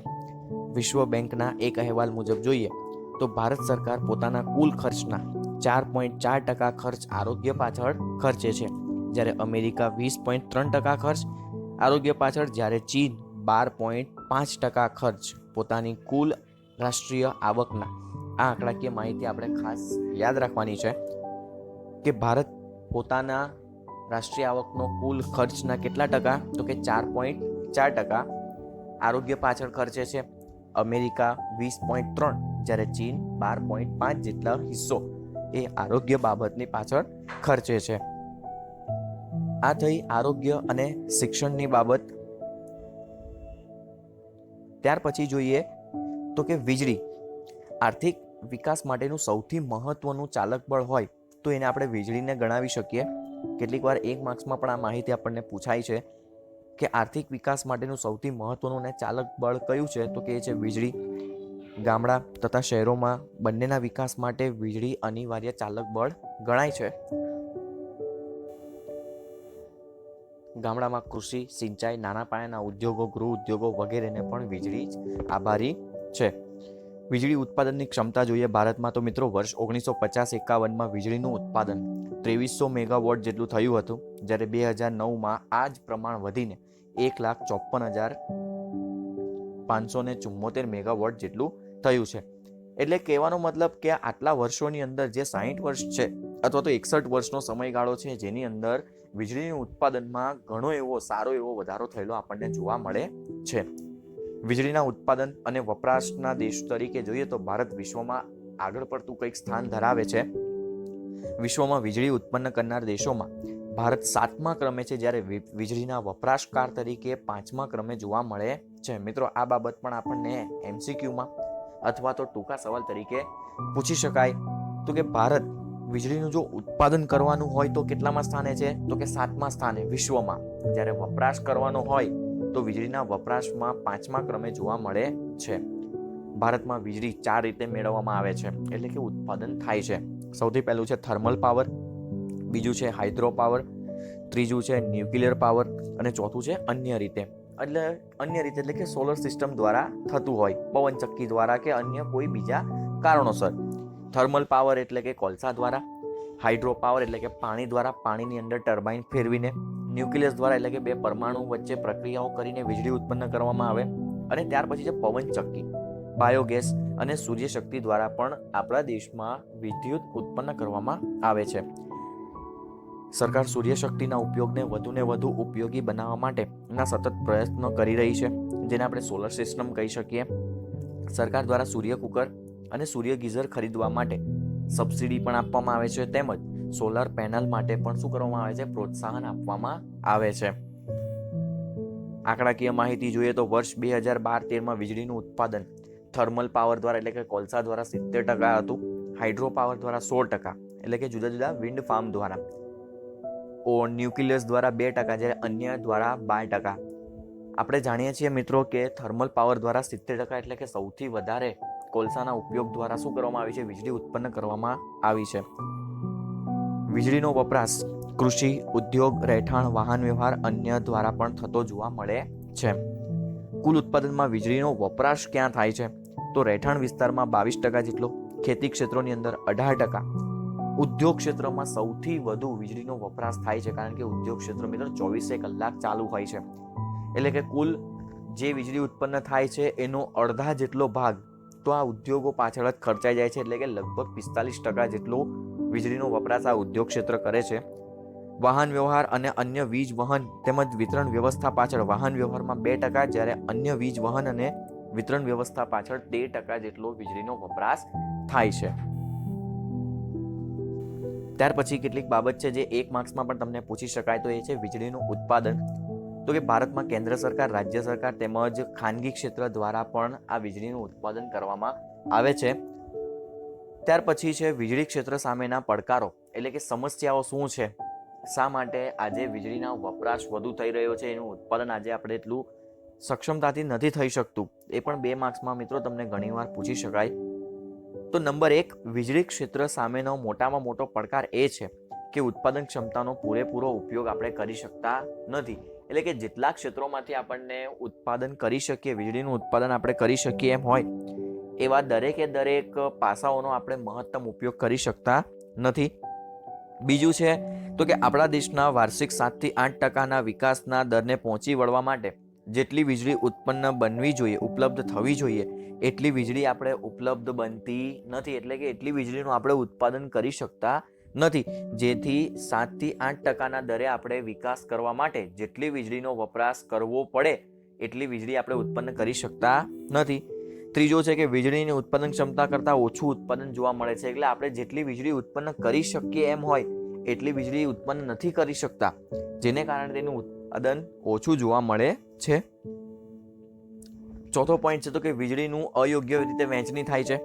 વિશ્વ બેંકના એક અહેવાલ મુજબ જોઈએ તો ભારત સરકાર પોતાના કુલ ખર્ચના 4.4% ખર્ચ આરોગ્ય પાછળ ખર્ચે છે, જ્યારે અમેરિકા 20.3% ખર્ચ આરોગ્ય પાછળ, જ્યારે ચીન 12.5% ખર્ચ પોતાની કુલ રાષ્ટ્રીય આવકના. આ આંકડાકીય માહિતી આપણે ખાસ યાદ રાખવાની છે કે ભારત પોતાના રાષ્ટ્રીય આવકનો કુલ ખર્ચના કેટલા ટકા? તો કે 4.4% આરોગ્ય પાછળ ખર્ચે છે. અમેરિકા 20.3, જ્યારે ચીન 12.5 જેટલા હિસ્સો એ આરોગ્ય બાબતની પાછળ ખર્ચે છે. આ થઈ આરોગ્ય અને શિક્ષણની બાબત. ત્યાર પછી જોઈએ તો કે વીજળી આર્થિક વિકાસ માટેનું સૌથી મહત્વનું ચાલક બળ હોય તો એને આપણે વીજળીને ગણાવી શકીએ. કેટલીક વાર 1 માર્ક્સમાં પણ આ માહિતી આપણને પૂછાય છે કે આર્થિક વિકાસ માટેનું સૌથી મહત્વનું અને ચાલક બળ કયું છે? તો કે એ છે વીજળી. ગામડા તથા શહેરોમાં બંનેના વિકાસ માટે વીજળી અનિવાર્ય ચાલક બળ ગણાય છે. ગામડામાં કૃષિ, સિંચાઈ, નાના પાયાના ઉદ્યોગો, ગૃહ ઉદ્યોગો વગેરેને પણ વીજળી જ આભારી છે. વીજળી ઉત્પાદનની ક્ષમતા જોઈએ ભારતમાં તો મિત્રો વર્ષ 1950-51માં વીજળીનું ઉત્પાદન 2300 મેગાવોટ જેટલું થયું હતું, જ્યારે 2009માં આ જ પ્રમાણ વધીને 1,54,574 મેગાવોટ જેટલું થયું છે. એટલે કહેવાનો મતલબ કે આટલા વર્ષોની અંદર જે 60 વર્ષ છે અથવા તો 61 વર્ષનો સમયગાળો છે, જેની અંદર વીજળીનું ઉત્પાદનમાં ઘણો એવો સારો એવો વધારો થયેલો આપણને જોવા મળે છે. વીજળીના ઉત્પાદન અને વપરાશના દેશ તરીકે જોઈએ તો ભારત વિશ્વમાં આગળ પડતું કંઈક સ્થાન ધરાવે છે. વિશ્વમાં વીજળી ઉત્પન્ન કરનાર દેશોમાં ભારત 7મા ક્રમે છે, જ્યારે વીજળીના વપરાશકાર તરીકે 5મા ક્રમે જોવા મળે છે. મિત્રો આ બાબત પણ આપણને MCQમાં અથવા તો ટૂંકા સવાલ તરીકે પૂછી શકાય. તો કે ભારત વીજળીનું જો ઉત્પાદન કરવાનું હોય તો કેટલામાં સ્થાને છે? તો કે 7મા સ્થાને વિશ્વમાં. જ્યારે વપરાશ કરવાનો હોય તો વીજળીના વપરાશમાં 5મા ક્રમે જોવા મળે છે. ભારતમાં વીજળી 4 રીતે મેળવવામાં આવે છે, એટલે કે ઉત્પાદન થાય છે. સૌથી પહેલું છે થર્મલ પાવર, બીજું છે હાઇડ્રો પાવર, ત્રીજું છે ન્યુક્લિયર પાવર અને ચોથું છે અન્ય રીતે. એટલે કે સોલર સિસ્ટમ દ્વારા થતું હોય, પવન ચક્કી દ્વારા કે અન્ય કોઈ બીજા કારણોસર. થર્મલ પાવર એટલે કે કોલસા દ્વારા, હાઇડ્રો પાવર એટલે કે પાણી દ્વારા, પાણીની અંદર ટર્બાઇન ફેરવીને, ન્યુક્લિયસ દ્વારા એટલે કે 2 પરમાણુ વચ્ચે પ્રક્રિયાઓ કરીને વીજળી ઉત્પન્ન કરવામાં આવે, અને ત્યાર પછી છે પવન ચક્કી, બાયોગેસ અને સૂર્યશક્તિ દ્વારા પણ આપણા દેશમાં વિદ્યુત ઉત્પન્ન કરવામાં આવે છે. સરકાર સૂર્યશક્તિના ઉપયોગને વધુને વધુ ઉપયોગી બનાવવા માટેના સતત પ્રયત્નો કરી રહી છે, જેને આપણે સોલર સિસ્ટમ કહી શકીએ. સરકાર દ્વારા સૂર્ય કુકર અને સૂર્ય ગીઝર ખરીદવા માટે સબસિડી પણ આપવામાં આવે છે, તેમજ સોલાર પેનલ માટે પણ શું કરવામાં આવે છે? પ્રોત્સાહન આપવામાં આવે છે. આંકડાકીય માહિતી જોઈએ તો વર્ષ 2012-13માં વીજળીનું ઉત્પાદન થર્મલ પાવર દ્વારા એટલે કે કોલસા દ્વારા 70% હતું, હાઇડ્રો પાવર દ્વારા 16%, એટલે કે જુદા જુદા વિન્ડ ફાર્મ દ્વારા, ન્યુક્લિયસ દ્વારા 2%, જ્યારે અન્ય દ્વારા 12%. આપણે જાણીએ છીએ મિત્રો કે થર્મલ પાવર દ્વારા 70%, એટલે કે સૌથી વધારે કોલસાના ઉપયોગ દ્વારા શું કરવામાં આવી છે? વીજળી ઉત્પન્ન કરવામાં આવી છે. વીજળીનો વપરાશ કૃષિ, ઉદ્યોગ, રહેઠાણ, વાહન વ્યવહાર અન્ય દ્વારા પણ થતો જોવા મળે છે. કુલ ઉત્પાદનમાં વીજળીનો વપરાશ ક્યાં થાય છે? તો રહેઠાણ વિસ્તારમાં 22% જેટલો, ખેતી ક્ષેત્રોની અંદર 18%, ઉદ્યોગ ક્ષેત્રમાં સૌથી વધુ વીજળીનો વપરાશ થાય છે, કારણ કે ઉદ્યોગ ક્ષેત્ર મિત્રો 24 કલાક ચાલુ હોય છે. એટલે કે કુલ જે વીજળી ઉત્પન્ન થાય છે એનો અડધા જેટલો ભાગ તો આ ઉદ્યોગો પાછળ જ ખર્ચાઈ જાય છે. એટલે કે લગભગ 45% જેટલો વીજળીનો વપરાશ આ ઉદ્યોગ ક્ષેત્ર કરે છે. વાહન વ્યવહાર અને અન્ય વીજ વહન તેમજ વિતરણ વ્યવસ્થા પાછળ વાહન વ્યવહારમાં 2%, જ્યારે અન્ય વીજ વહન અને વિતરણ વ્યવસ્થા પાછળ 13% જેટલો વીજળીનો વપરાશ થાય છે. ત્યાર પછી કેટલીક બાબત છે જે 1 માર્ક્સમાં પણ તમને પૂછી શકાય, તો એ છે વીજળીનું ઉત્પાદન. તો કે ભારતમાં કેન્દ્ર સરકાર, રાજ્ય સરકાર તેમજ ખાનગી ક્ષેત્ર દ્વારા પણ આ વીજળીનું ઉત્પાદન કરવામાં આવે છે. ત્યાર પછી છે વીજળી ક્ષેત્ર સામેના પડકારો, એટલે કે સમસ્યાઓ શું છે, શા માટે આજે વીજળીનો વપરાશ વધુ થઈ રહ્યો છે, એનું ઉત્પાદન આજે આપણે એટલું સક્ષમતાથી નથી થઈ શકતું, એ પણ 2 માર્ક્સમાં મિત્રો તમને ઘણીવાર પૂછી શકાય. તો નંબર 1, વીજળી ક્ષેત્ર સામેનો મોટામાં મોટો પડકાર એ છે કે ઉત્પાદન ક્ષમતાનો પૂરેપૂરો ઉપયોગ આપણે કરી શકતા નથી. એટલે કે જેટલા ક્ષેત્રોમાંથી આપણને ઉત્પાદન કરી શકીએ, વીજળીનું ઉત્પાદન આપણે કરી શકીએ એમ હોય, એવા દરેકે દરેક પાસાઓનો આપણે મહત્તમ ઉપયોગ કરી શકતા નથી. બીજું છે તો કે આપણા દેશના વાર્ષિક 7 થી 8% વિકાસના દરને પહોંચી વળવા માટે જેટલી વીજળી ઉત્પન્ન બનવી જોઈએ, ઉપલબ્ધ થવી જોઈએ, એટલી વીજળી આપણે ઉપલબ્ધ બનતી નથી. એટલે કે એટલી વીજળીનું આપણે ઉત્પાદન કરી શકતા નથી, જેથી 7 થી 8% દરે આપણે વિકાસ કરવા માટે જેટલી વીજળીનો વપરાશ કરવો પડે એટલી વીજળી આપણે ઉત્પન્ન કરી શકતા નથી. ત્રીજો છે કે વીજળીની ઉત્પાદન ક્ષમતા કરતાં ઓછું ઉત્પાદન જોવા મળે છે. એટલે આપણે જેટલી વીજળી ઉત્પન્ન કરી શકીએ એમ હોય એટલી વીજળી ઉત્પન્ન નથી કરી શકતા, જેને કારણે તેનું ઉત્પાદન ઓછું જોવા મળે છે. ચોથો પોઈન્ટ છે તો કે વીજળીનું અયોગ્ય રીતે વહેંચણી થાય છે.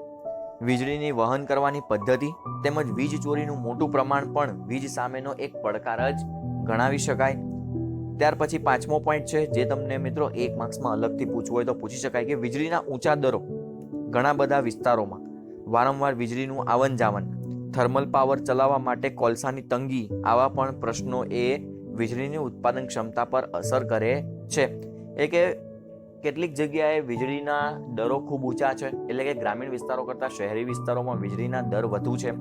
વીજળીની વહન કરવાની પદ્ધતિ તેમજ વીજ ચોરીનું મોટું પ્રમાણ પણ વીજ સામેનો એક પડકાર જ ગણાવી શકાય. ત્યાર પછી 5મો પોઈન્ટ છે જે તમને મિત્રો 1 માર્ક્સમાં અલગથી પૂછવું હોય તો પૂછી શકાય કે વીજળીના ઊંચા દરો ઘણા બધા વિસ્તારોમાં, વારંવાર વીજળીનું આવન જાવન, થર્મલ પાવર ચલાવવા માટે કોલસાની તંગી, આવા પણ પ્રશ્નો એ વીજળીની ઉત્પાદન ક્ષમતા પર અસર કરે છે. એટલે કે કેટલીક જગ્યાએ વીજળીના દરો ખૂબ ઊંચા છે, એટલે કે ગ્રામીણ વિસ્તારો કરતાં શહેરી વિસ્તારોમાં વીજળીના દર વધુ છે.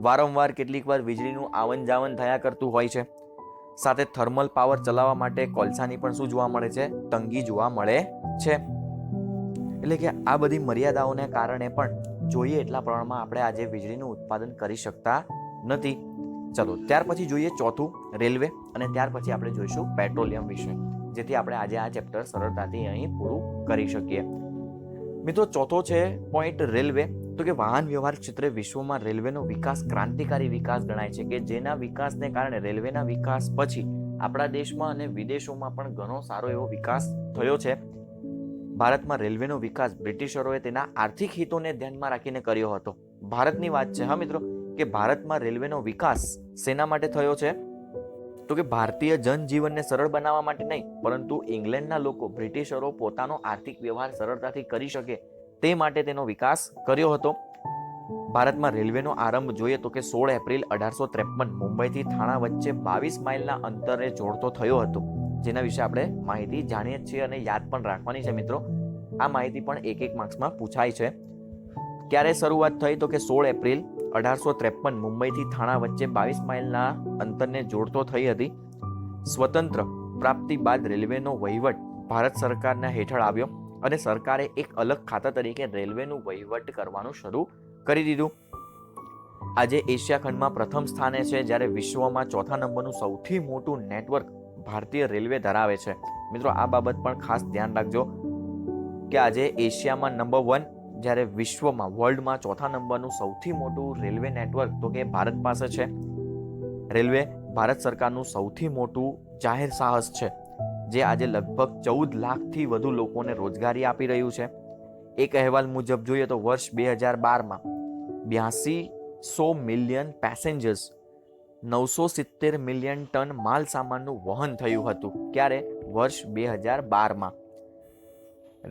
વારંવાર કેટલીક વાર વીજળીનું આવન જાવન થયા કરતું હોય છે. સાથે થર્મલ પાવર ચલાવવા માટે કોલસાની પણ શું જોવા મળે છે? તંગી જોવા મળે છે. એટલે કે આ બધી મર્યાદાઓને કારણે પણ જોઈએ એટલા પ્રમાણમાં આપણે આજે વીજળીનું ઉત્પાદન કરી શકતા નથી. ચલો ત્યાર પછી જોઈએ ચોથું, રેલવે, અને ત્યાર પછી આપણે જોઈશું પેટ્રોલિયમ વિશે, જેથી આપણે આજે આ ચેપ્ટર સરળતાથી અહીં પૂરું કરી શકીએ. મિત્રો ચોથો છે પોઈન્ટ રેલવે. તો કે વાહન વ્યવહાર ક્ષેત્રે વિશ્વમાં રેલવેનો વિકાસ ક્રાંતિકારી વિકાસ ગણાય છે, કે જેના વિકાસને કારણે રેલવેના વિકાસ પછી આપણા દેશમાં અને વિદેશોમાં પણ ઘણો સારો એવો વિકાસ થયો છે. ભારતમાં રેલવેનો વિકાસ બ્રિટિશરોએ તેના આર્થિક હિતોને ધ્યાનમાં રાખીને કર્યો હતો. ભારતની વાત છે હા મિત્રો, કે ભારતમાં રેલવેનો વિકાસ શેના માટે થયો છે? તો કે ભારતીય જનજીવનને સરળ બનાવવા માટે નહીં, પરંતુ ઇંગ્લેન્ડના લોકો, બ્રિટિશરો પોતાનો આર્થિક વ્યવહાર સરળતાથી કરી શકે તે માટે તેનો વિકાસ કર્યો હતો. ભારતમાં રેલવેનો આરંભ જોઈએ તો કે 16 એપ્રિલ 1853 મુંબઈથી થાણા વચ્ચે 22 માઇલના અંતરે જોડતો થયો હતો, જેના વિશે આપણે માહિતી જાણીએ છીએ અને યાદ પણ રાખવાની છે મિત્રો. આ માહિતી પણ 1 માર્ક્સમાં પૂછાય છે. ક્યારે શરૂઆત થઈ? તો કે 16 એપ્રિલ 1853 મુંબઈથી થાણા વચ્ચે 22 માઇલના અંતરને જોડતો થઈ હતી. સ્વતંત્ર પ્રાપ્તિ બાદ રેલવેનો વહીવટ ભારત સરકારના હેઠળ આવ્યો અને સરકારે એક અલગ ખાતા તરીકે રેલવેનું વહીવટ કરવાનું શરૂ કરી દીધું. આજે એશિયા ખંડમાં પ્રથમ સ્થાને છે, જ્યારે વિશ્વમાં 4થા નંબરનું સૌથી મોટું નેટવર્ક ભારતીય રેલવે ધરાવે છે. મિત્રો આ બાબત પણ ખાસ ધ્યાન રાખજો કે આજે એશિયામાં નંબર 1, જ્યારે વિશ્વમાં, વર્લ્ડમાં 4થા નંબરનું સૌથી મોટું રેલવે નેટવર્ક તો કે ભારત પાસે છે. રેલવે ભારત સરકારનું સૌથી મોટું જાહેર સાહસ છે, જે આજે લગભગ 14 લાખથી વધુ લોકોને રોજગારી આપી રહ્યું છે. એક અહેવાલ મુજબ જોઈએ તો વર્ષ 2012માં 8200 મિલિયન પેસેન્જર્સ, 970 મિલિયન ટન માલ સામાનનું વહન થયું હતું. ક્યારે? વર્ષ 2012માં.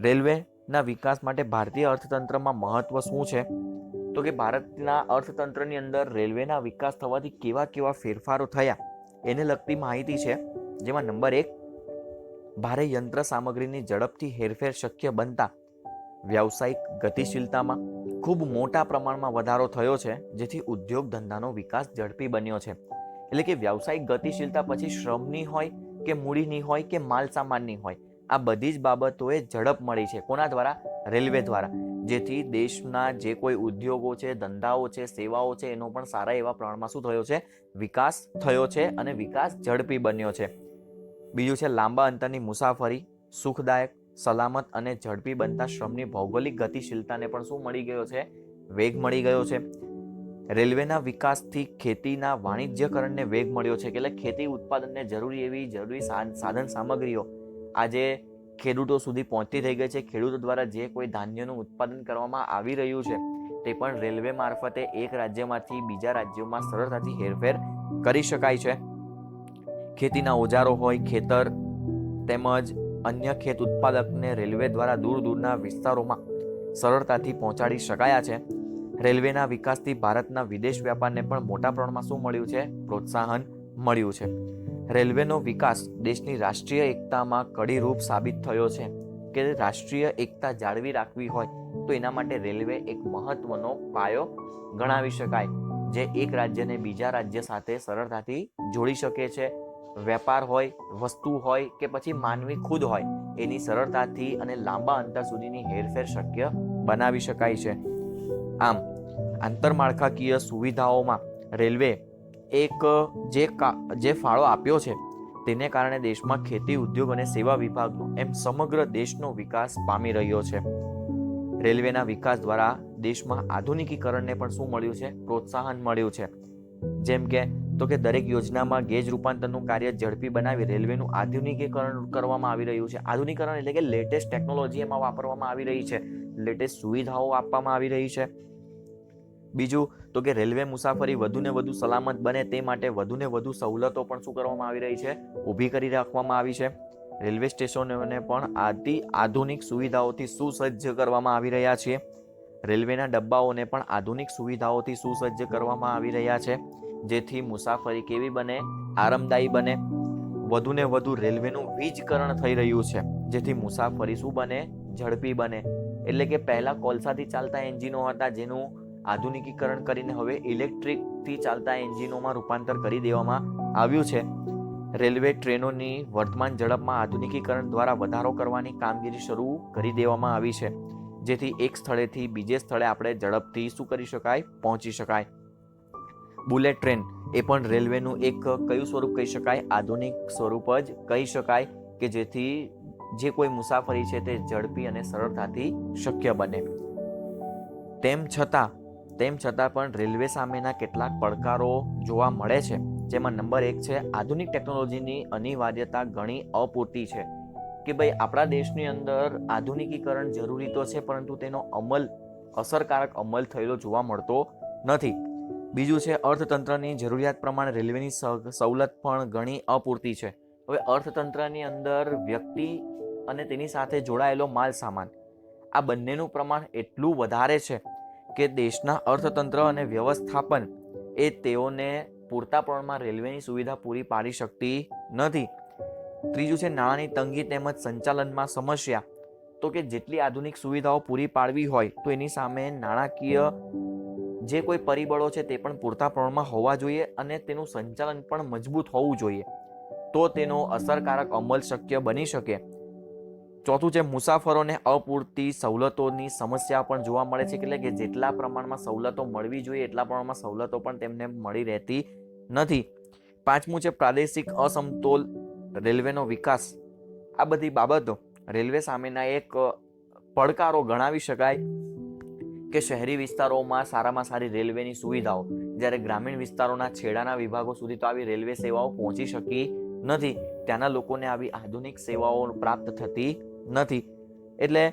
રેલવેના વિકાસ માટે ભારતીય અર્થતંત્રમાં મહત્વ શું છે? તો કે ભારતના અર્થતંત્રની અંદર રેલવેના વિકાસ થવાથી કેવા કેવા ફેરફારો થયા એને લગતી માહિતી છે. જેમાં નંબર 1, ભારે યંત્ર સામગ્રીની ઝડપથી હેરફેર શક્ય બનતા વ્યાવસાયિક ગતિશીલતામાં ખૂબ મોટા પ્રમાણમાં વધારો થયો છે, જેથી ઉદ્યોગ ધંધાનો વિકાસ ઝડપી બન્યો છે. એટલે કે વ્યાવસાયિક ગતિશીલતા પછી શ્રમની હોય કે મૂડીની હોય કે માલ સામાનની હોય, આ બધી જ બાબતોએ ઝડપ મળી છે. કોના દ્વારા? રેલવે દ્વારા. જેથી દેશના જે કોઈ ઉદ્યોગો છે, ધંધાઓ છે, સેવાઓ છે, એનો પણ સારા એવા પ્રમાણમાં શું થયો છે? વિકાસ થયો છે અને વિકાસ ઝડપી બન્યો છે. બીજું છે લાંબા અંતરની મુસાફરી સુખદાયક, સલામત અને ઝડપી બનતા શ્રમની ભૌગોલિક ગતિશીલતાને પણ શું મળી ગયો છે? વેગ મળી ગયો છે. રેલવેના વિકાસથી ખેતીના વાણિજ્યકરણને વેગ મળ્યો છે. એટલે ખેતી ઉત્પાદનને જરૂરી સાધન સામગ્રીઓ આજે ખેડૂતો સુધી પહોંચતી થઈ ગઈ છે. ખેડૂતો દ્વારા જે કોઈ ધાન્યનું ઉત્પાદન કરવામાં આવી રહ્યું છે તે પણ રેલવે મારફતે એક રાજ્યમાંથી બીજા રાજ્યોમાં સરળતાથી હેરફેર કરી શકાય છે. ખેતીના ઓજારો હોય, ખેતર તેમજ અન્ય ખેત ઉત્પાદકને રેલવે દ્વારા દૂરના વિસ્તારોમાં સરળતાથી પહોંચાડી શકાયા છે. રેલવેના વિકાસથી ભારતના વિદેશ વ્યાપારને પણ મોટા પ્રમાણમાં શું મળ્યું છે? પ્રોત્સાહન મળ્યું છે. રેલવેનો વિકાસ દેશની રાષ્ટ્રીય એકતામાં કડીરૂપ સાબિત થયો છે. કે રાષ્ટ્રીય એકતા જાળવી રાખવી હોય તો એના માટે રેલવે એક મહત્વનો પાયો ગણાવી શકાય, જે એક રાજ્યને બીજા રાજ્ય સાથે સરળતાથી જોડી શકે છે. વેપાર હોય, વસ્તુ હોય કે પછી માનવી ખુદ હોય, એની સરળતાથી અને લાંબા અંતર સુધીની હેરફેર શક્ય બનાવી શકાય છે. આમ આંતરમાળખાકીય સુવિધાઓમાં રેલવે એક જે ફાળો આપ્યો છે તેને કારણે દેશમાં ખેતી, ઉદ્યોગ અને સેવા વિભાગનો એમ સમગ્ર દેશનો વિકાસ પામી રહ્યો છે. રેલવેના વિકાસ દ્વારા દેશમાં આધુનિકીકરણને પણ શું મળ્યું છે? પ્રોત્સાહન મળ્યું છે. જેમ કે દરેક યોજનામાં ગેજ રૂપાંતરનું કાર્ય ઝડપી બનાવી રેલવેનું આધુનિકીકરણ કરવામાં આવી રહ્યું છે. આધુનિકીકરણ એટલે કે લેટેસ્ટ ટેકનોલોજી એમાં વાપરવામાં આવી રહી છે, લેટેસ્ટ સુવિધાઓ આપવામાં આવી રહી છે. બીજું કે રેલવે મુસાફરી વધુ ને વધુ સલામત બને તે માટે વધુ ને વધુ સવલતો પણ શું કરવામાં આવી રહી છે? ઊભી કરી રાખવામાં આવી છે. રેલવે સ્ટેશનોને પણ આધુનિક સુવિધાઓથી સુસજ્જ કરવામાં આવી રહ્યા છે. રેલવેના ડબ્બાઓને પણ આધુનિક સુવિધાઓથી સુસજ્જ કરવામાં આવી રહ્યા છે, જેથી મુસાફરી કેવી બને? આરામદાયી બને. વધુ ને વધુ રેલવેનું વીજકરણ થઈ રહ્યું છે, જેથી મુસાફરી શું બને? ઝડપી બને. એટલે કે પહેલા કોલસાથી ચાલતા એન્જિનો હતા, જેનું આધુનિકીકરણ કરીને હવે ઇલેક્ટ્રિકથી ચાલતા એન્જિનોમાં રૂપાંતર કરી દેવામાં આવ્યું છે. રેલવે ટ્રેનોની વર્તમાન ઝડપમાં આધુનિકીકરણ દ્વારા વધારો કરવાની કામગીરી શરૂ કરી દેવામાં આવી છે, જેથી એક સ્થળેથી બીજે સ્થળે આપણે ઝડપથી શું કરી શકાય? પહોંચી શકાય. બુલેટ ટ્રેન એ પણ રેલવેનું એક કયું સ્વરૂપ કહી શકાય? આધુનિક સ્વરૂપ જ કહી શકાય, કે જેથી જે કોઈ મુસાફરી છે તે ઝડપી અને સરળતાથી શક્ય બને. તેમ છતાં પણ રેલવે સામેના કેટલાક પડકારો જોવા મળે છે. જેમાં નંબર 1 છે આધુનિક ટેકનોલોજીની અનિવાર્યતા ઘણી અપૂરતી છે. કે ભાઈ આપણા દેશની અંદર આધુનિકીકરણ જરૂરી તો છે, પરંતુ તેનો અસરકારક અમલ થયેલો જોવા મળતો નથી. બીજું છે અર્થતંત્રની જરૂરિયાત પ્રમાણે રેલવેની સવલત પણ ઘણી અપૂરતી છે. હવે અર્થતંત્રની અંદર વ્યક્તિ અને તેની સાથે જોડાયેલો માલ સામાન, આ બંનેનું પ્રમાણ એટલું વધારે છે કે દેશના અર્થતંત્ર અને વ્યવસ્થાપન એ તેઓને પૂરતા પ્રમાણમાં રેલવેની સુવિધા પૂરી પાડી શકતી નથી. ત્રીજું છે નાણાંની તંગી તેમજ સંચાલનમાં સમસ્યા. તો કે જેટલી આધુનિક સુવિધાઓ પૂરી પાડવી હોય તો એની સામે નાણાકીય જે કોઈ પરિબળો છે તે પણ પૂરતા પ્રમાણમાં હોવા જોઈએ અને તેનું સંચાલન પણ મજબૂત હોવું જોઈએ, તો તેનો અસરકારક અમલ શક્ય બની શકે. ચોથું છે મુસાફરોને અપૂરતી સવલતોની સમસ્યા પણ જોવા મળે છે, એટલે કે જેટલા પ્રમાણમાં સવલતો મળવી જોઈએ એટલા પ્રમાણમાં સવલતો પણ તેમને મળી રહેતી નથી. પાંચમું છે પ્રાદેશિક અસમતોલ રેલવેનો વિકાસ. આ બધી બાબતો રેલવે સામેના એક પડકારો ગણાવી શકાય, કે શહેરી વિસ્તારોમાં સારામાં સારી રેલવેની સુવિધાઓ, જ્યારે ગ્રામીણ વિસ્તારોના છેડાના વિભાગો સુધી તો આવી રેલવે સેવાઓ પહોંચી શકી નથી. ત્યાંના લોકોને આવી આધુનિક સેવાઓ પ્રાપ્ત થતી નથી. એટલે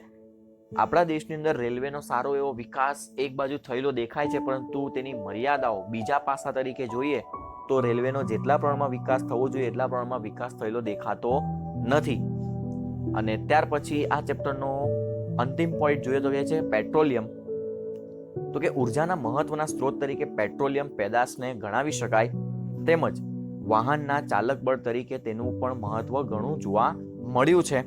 આપણા દેશની અંદર રેલવેનો સારો એવો વિકાસ એક બાજુ થયેલો દેખાય છે, પરંતુ તેની મર્યાદાઓ બીજા પાસા તરીકે જોઈએ તો રેલવેનો જેટલા પ્રમાણમાં વિકાસ થવો જોઈએ એટલા પ્રમાણમાં વિકાસ થયેલો દેખાતો નથી. અને ત્યાર પછી આ ચેપ્ટરનો અંતિમ પોઈન્ટ જોઈએ તો એ છે પેટ્રોલિયમ. તો કે ઉર્જાના મહત્વના સ્ત્રોત તરીકે પેટ્રોલિયમ પેદાશને ગણાવી શકાય, તેમજ વાહનના ચાલક બળ તરીકે તેનું પણ મહત્વ ઘણું જોવા મળ્યું છે.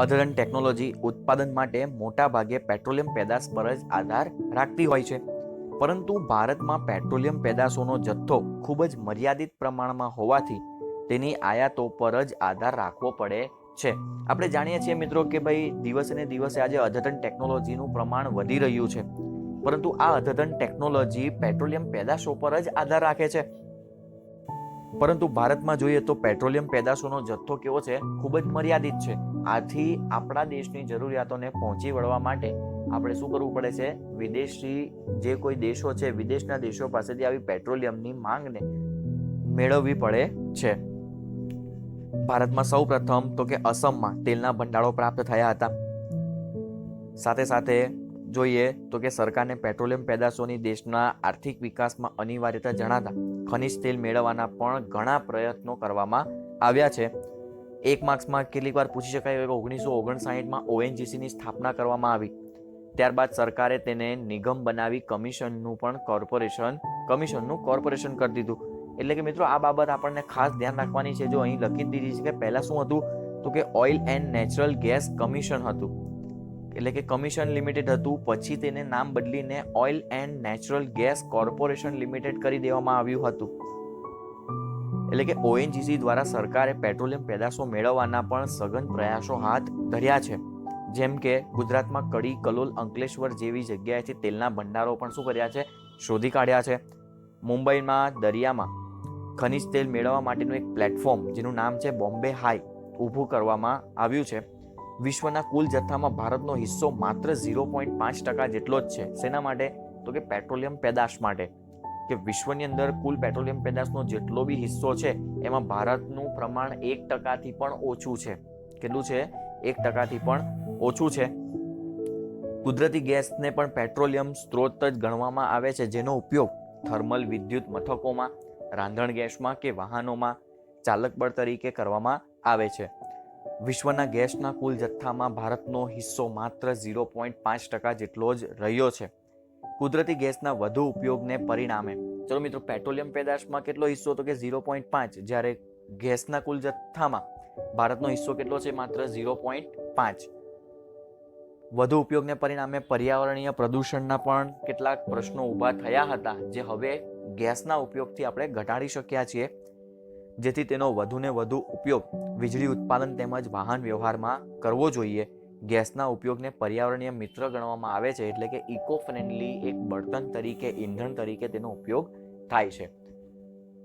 અદ્યતન ટેકનોલોજી ઉત્પાદન માટે મોટા ભાગે પેટ્રોલિયમ પેદાશ પર જ આધાર રાખતી હોય છે, પરંતુ ભારતમાં પેટ્રોલિયમ પેદાશોનો જથ્થો ખૂબ જ મર્યાદિત પ્રમાણમાં હોવાથી તેની આયાતો પર જ આધાર રાખવો પડે છે. આપણે જાણીએ છીએ મિત્રો કે ભાઈ દિવસે ને દિવસે આજે અદ્યતન ટેકનોલોજીનું પ્રમાણ વધી રહ્યું છે, પરંતુ આ અદ્યતન ટેકનોલોજી પેટ્રોલિયમ પેદાશો પર જ આધાર રાખે છે. પરંતુ ભારતમાં જોઈએ તો પેટ્રોલિયમ પેદાશોનો જથ્થો કેવો છે, ખૂબ જ મર્યાદિત છે. આથી આપણા દેશની જરૂરિયાતોને પહોંચી વળવા માટે આપણે શું કરવું પડે છે, વિદેશી જે કોઈ દેશો છે, વિદેશના દેશો પાસેથી આવી પેટ્રોલિયમની માંગને મેળવવી પડે છે. ભારતમાં સૌ પ્રથમ તો કે અસમમાં તેલના ભંડારો પ્રાપ્ત થયા હતા. સાથે સાથે જોઈએ તો કે સરકારને પેટ્રોલિયમ પેદાશોની દેશના આર્થિક વિકાસમાં અનિવાર્યતા જણાતા ખનિજ તેલ મેળવવાના પણ ઘણા પ્રયત્નો કરવામાં આવ્યા છે. એક માર્ક્સમાં કેટલીક વાર પૂછી શકાય કે 1959માં ONGCની સ્થાપના કરવામાં આવી. ત્યારબાદ સરકારે તેને નિગમ બનાવી કમિશનનું કોર્પોરેશન કરી દીધું. એટલે કે મિત્રો આ બાબત આપણને ખાસ ધ્યાન રાખવાની છે. જો અહીં લખી દીધી છે કે પહેલા શું હતું, તો કે oil and natural gas commission હતું, એટલે કે કમિશન લિમિટેડ હતું. પછી તેને નામ બદલીને oil and natural gas corporation limited કરી દેવામાં આવ્યું હતું. એટલે કે ONGC દ્વારા સરકારે પેટ્રોલિયમ પેદાશો મેળવવાના પણ સઘન પ્રયાસો હાથ ધર્યા છે. જેમ કે ગુજરાતમાં કડી, કલોલ, અંકલેશ્વર જેવી જગ્યાએથી તેલના ભંડારો પણ શું કર્યા છે, શોધી કાઢ્યા છે. મુંબઈમાં દરિયામાં ખનિજ તેલ મેળવવા માટેનું એક પ્લેટફોર્મ જેનું નામ છે બોમ્બે હાઈ ઊભું કરવામાં આવ્યું છે. વિશ્વના કુલ જથ્થામાં ભારતનો હિસ્સો માત્ર 0.5% જેટલો જ છે. શેના માટે, તો કે પેટ્રોલિયમ પેદાશ માટે. કે વિશ્વની અંદર કુલ પેટ્રોલિયમ પેદાશનો જેટલો બી હિસ્સો છે એમાં ભારતનું પ્રમાણ 1%થી પણ ઓછું છે. કેટલું છે? 1%થી પણ ઓછું છે. કુદરતી ગેસને પણ પેટ્રોલિયમ સ્ત્રોત જ ગણવામાં આવે છે, જેનો ઉપયોગ થર્મલ વિદ્યુત મથકોમાં, રાંધણ ગેસમાં કે વાહનોમાં ચાલક બળ તરીકે કરવામાં આવે છે. વિશ્વના ગેસના કુલ જથ્થામાં ભારતનો હિસ્સો માત્ર 0.5% જેટલો જ રહ્યો છે. કુદરતી ગેસના વધુ ઉપયોગને પરિણામે, ચલો મિત્રો, પેટ્રોલિયમ પેદાશમાં કેટલો હિસ્સો, તો કે 0.5, જ્યારે ગેસના કુલ જથ્થામાં ભારતનો હિસ્સો કેટલો છે, માત્ર 0.5. વધુ ઉપયોગને પરિણામે પર્યાવરણીય પ્રદૂષણના પણ કેટલાક પ્રશ્નો ઊભા થયા હતા, જે હવે ગેસના ઉપયોગથી આપણે ઘટાડી શક્યા છીએ, જેથી તેનો વધુને વધુ ઉપયોગ વીજળી ઉત્પાદન તેમજ વાહન વ્યવહારમાં કરવો જોઈએ. ગેસના ઉપયોગને પર્યાવરણીય મિત્ર ગણવામાં આવે છે, એટલે કે ઇકો ફ્રેન્ડલી એક બળતણ તરીકે, ઈંધણ તરીકે તેનો ઉપયોગ થાય છે.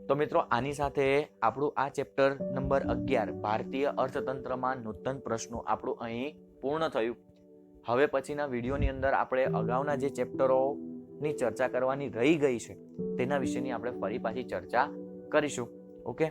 તો મિત્રો, આની સાથે આપણું આ ચેપ્ટર નંબર 11 ભારતીય અર્થતંત્રમાં નૂતન પ્રશ્નો આપણું અહીં પૂર્ણ થયું. હવે પછીના વિડીયોની અંદર આપણે અગાઉના જે ચેપ્ટરોની ચર્ચા કરવાની રહી ગઈ છે તેના વિશેની આપણે ફરી પાછી ચર્ચા કરીશું. ઓકે.